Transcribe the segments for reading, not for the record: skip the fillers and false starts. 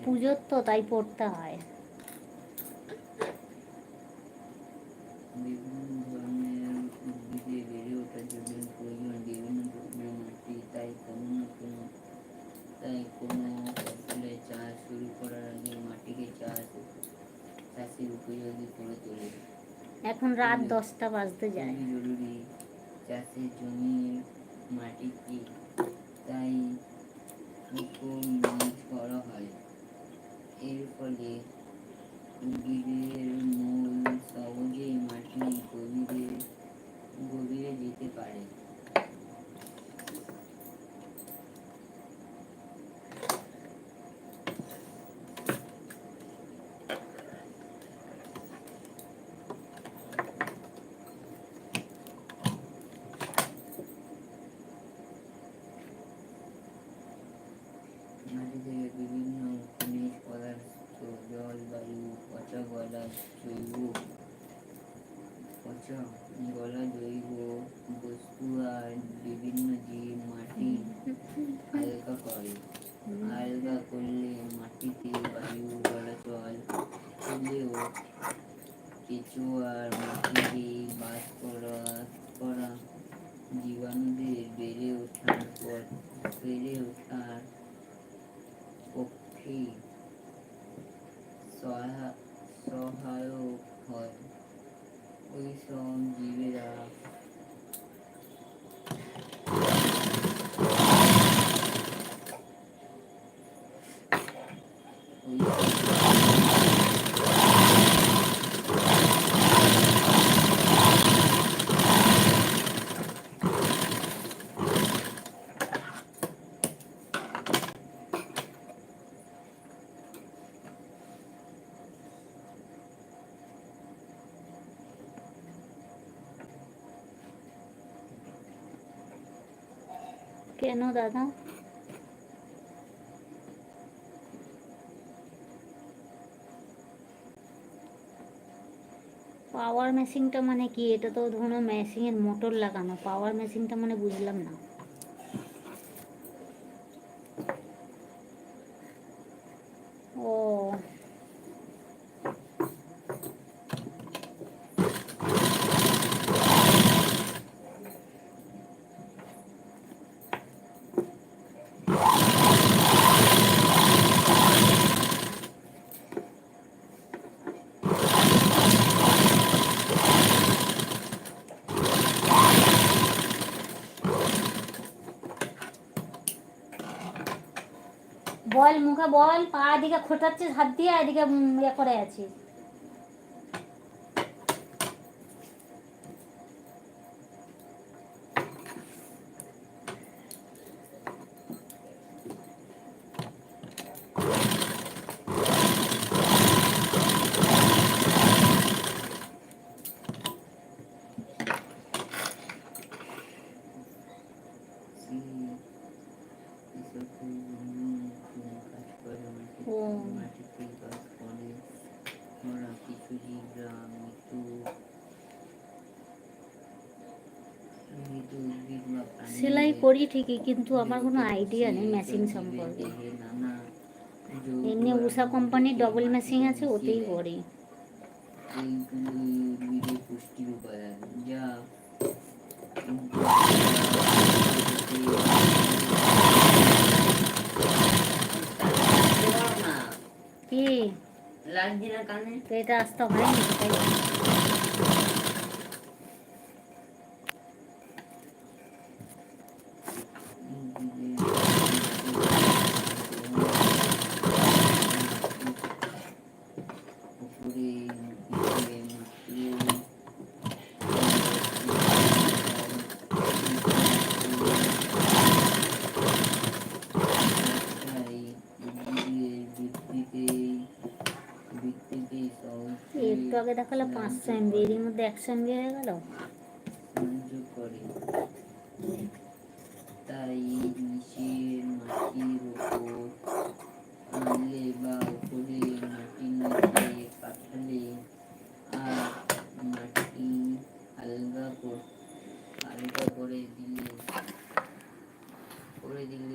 পুজোর তো তাই পড়তে হয়। বিভিন্ন ধরনের উদ্ভিদে বেড়ে ওঠার জন্য প্রয়োজন বিভিন্ন ধরনের মাটি, তাই কোনো ফসলের চাষ শুরু করার আগে মাটিকে চাষের উপযোগী করে তোলে। এখন রাত 10টা বাজতে যায়। খুবই জরুরি চাষের জমির মাটিকে তাই নিজ করা হয়। এর ফলে উদ্ভিদের মূল সহজেই মাটির গভীরে যেতে পারে। মাটি থেকে বিভিন্ন খনিজ পদার্থ, জল, বায়ু, পচা গলা জৈব বস্তু আর বিভিন্ন জীব মাটি হালকা করে। হালকা করলে মাটিতে বায়ু চলাচল করলেও কেঁচো আর মাটিতে বাস করা জীবাণুদের বেড়ে ওঠার পক্ষে সহায়ক হয়। ওই সব জীবেরা কেন দাদা? পাওয়ার মেশিনটা মানে কি? এটা তো ধরো মেশিনের মোটর লাগানো, পাওয়ার মেশিনটা মানে বুঝলাম না। ও বল, মুখে বল। পা এদিকে খোটাচ্ছিস হাত দিয়ে, এদিকে ইয়ে করে আছিস। ও সেলাই করি ঠিকই, কিন্তু আমার কোনো আইডিয়া নেই মেশিন সম্পর্কে। এমনি উষা কোম্পানির ডবল মেশিন আছে, ওতেই করি। উদ্ভিদের পুষ্টির উপাদান যা কি লাগছে না কানে? তো এটা আসতে হয়নি, তাই একটু আগে দেখালো 500 MB, এর মধ্যে 100 MB হয়ে গেল। তাই নিচের মাটির উপর আনলে বা উপরে মাটির নিচে পাঠালে আর মাটি হালকা করে দিলে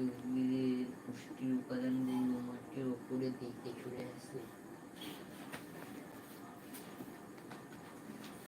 উদ্ভিদের পুষ্টির উপাদানগুলো মাটির উপরে দেখতে চলে আসে